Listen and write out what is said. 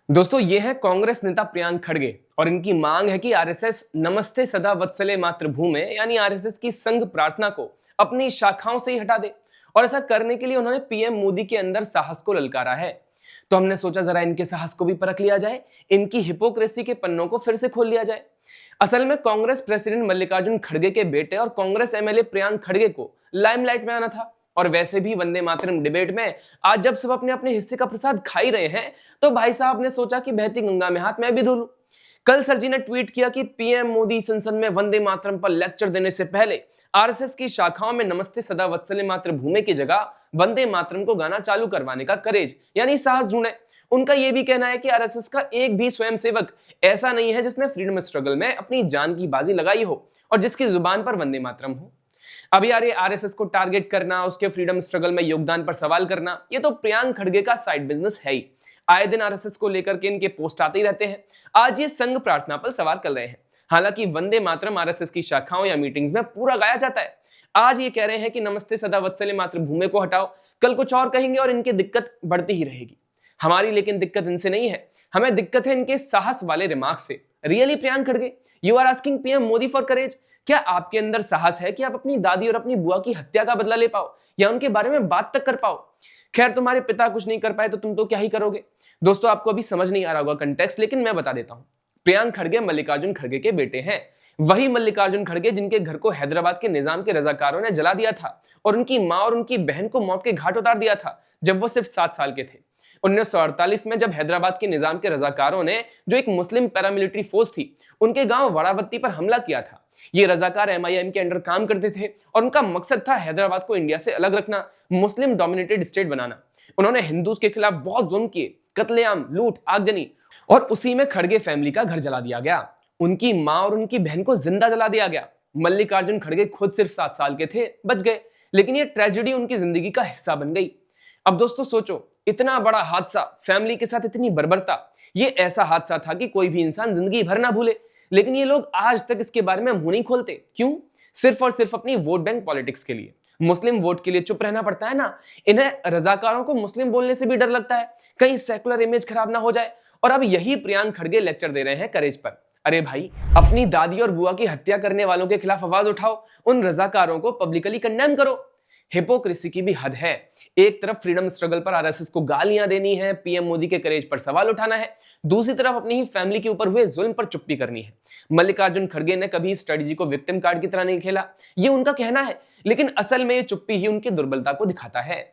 दोस्तों ये है कांग्रेस नेता प्रियांक खड़गे और इनकी मांग है कि आरएसएस नमस्ते सदा वत्सले मातृभूमि यानी आरएसएस की संघ प्रार्थना को अपनी शाखाओं से ही हटा दे। और ऐसा करने के लिए उन्होंने पीएम मोदी के अंदर साहस को ललकारा है। तो हमने सोचा जरा इनके साहस को भी परख लिया जाए, इनकी हिपोक्रेसी के पन्नों को फिर से खोल लिया जाए। असल में कांग्रेस प्रेसिडेंट मल्लिकार्जुन खड़गे के बेटे और कांग्रेस एमएलए प्रियांक खड़गे को लाइमलाइट में आना था। और वैसे भी वंदे मातरम डिबेट में आज जब सब अपने अपने हिस्से का प्रसाद खा ही रहे हैं, तो भाई साहब ने सोचा कि बहती गंगा में हाथ मैं भी धो लूं। कल सर जी ने ट्वीट किया कि पीएम मोदी संसद में वंदे मातरम पर लेक्चर देने से पहले आरएसएस की शाखाओं में नमस्ते सदा वत्सले मातृभूमि की जगह वंदे मातरम को गाना चालू करवाने का करेज यानी साहस ढूंढे। उनका यह भी कहना है कि आरएसएस का एक भी स्वयंसेवक ऐसा नहीं है जिसने फ्रीडम स्ट्रगल में अपनी जान की बाजी लगाई हो और जिसकी जुबान पर वंदे मातरम हो। अब यार ये आरएसएस को टारगेट करना, उसके फ्रीडम स्ट्रगल में योगदान पर सवाल करना, ये तो प्रियांक खड़गे का साइड बिजनेस है ही। आए दिन आरएसएस को लेकर के इनके पोस्ट आते ही रहते हैं। आज ये संघ प्रार्थना पर सवाल कर रहे हैं। हालांकि वंदे मातरम आरएसएस की शाखाओं या मीटिंग्स में पूरा गाया जाता है। आज ये कह रहे हैं कि नमस्ते सदा वत्सले मातृभूमि को हटाओ, कल कुछ और कहेंगे और इनकी दिक्कत बढ़ती ही रहेगी। हमारी लेकिन दिक्कत इनसे नहीं है, हमें दिक्कत है इनके साहस वाले रिमार्क से। रियली प्रियांक खड़गे, you are asking PM Modi for courage? क्या आपके अंदर साहस है कि आप अपनी दादी और अपनी बुआ की हत्या का बदला ले पाओ या उनके बारे में बात तक कर पाओ? खैर, तुम्हारे पिता कुछ नहीं कर पाए तो तुम तो क्या ही करोगे। दोस्तों आपको अभी समझ नहीं आ रहा होगा कंटेक्स्ट, लेकिन मैं बता देता हूं। प्रियांक खड़गे मल्लिकार्जुन खड़गे के बेटे हैं। वही मल्लिकार्जुन खड़गे जिनके घर को हैदराबाद के निजाम के रजाकारों ने जला दिया था और उनकी मां और उनकी बहन को मौत के घाट उतार दिया था जब वो सिर्फ 7 साल के थे। 1948 में जब हैदराबाद के निजाम के रजाकारों ने, जो एक मुस्लिम पैरामिलिट्री फोर्स थी, उनके गांव वड़ावत्ती पर हमला किया था। ये रजाकार एमआईएम के अंडर काम करते थे और उनका मकसद था हैदराबाद को इंडिया से अलग रखना, मुस्लिम डोमिनेटेड स्टेट बनाना। उन्होंने हिंदूज के खिलाफ बहुत जुल्म किए, कत्लेआम, लूट, आगजनी, और उसी में खड़गे फैमिली का घर जला दिया गया। उनकी मां और उनकी बहन को जिंदा जला दिया गया। मल्लिकार्जुन खड़गे खुद सिर्फ 7 साल के थे, बच गए, लेकिन ये ट्रेजेडी उनकी जिंदगी का हिस्सा बन गई। अब दोस्तों सोचो, इतना बड़ा हादसा, फैमिली के साथ इतनी बर्बरता, ये ऐसा हादसा था कि कोई भी इंसान जिंदगी भर ना भूले। लेकिन ये लोग आज तक इसके बारे में मुंह नहीं खोलते। क्यों? सिर्फ और सिर्फ अपनी वोट बैंक पॉलिटिक्स के लिए। मुस्लिम वोट के लिए चुप रहना पड़ता है ना। इन्हें रजाकारों को मुस्लिम बोलने से भी डर लगता है, कहीं सेकुलर इमेज खराब ना हो जाए। और अब यही प्रियांक खड़गे लेक्चर दे रहे हैं करेज पर। अरे भाई, अपनी दादी और बुआ की हत्या करने वालों के खिलाफ आवाज उठाओ, उन रजाकारों को पब्लिकली कंडेम करो। हिपोक्रेसी की भी हद है। एक तरफ फ्रीडम स्ट्रगल पर आरएसएस को गालियां देनी है, पीएम मोदी के करेज पर सवाल उठाना है, दूसरी तरफ अपनी ही फैमिली के ऊपर हुए जुल्म पर चुप्पी करनी है। मल्लिकार्जुन खड़गे ने कभी स्ट्रेटजी को विक्टिम कार्ड की तरह नहीं खेला, ये उनका कहना है, लेकिन असल में ये चुप्पी ही उनकी दुर्बलता को दिखाता है।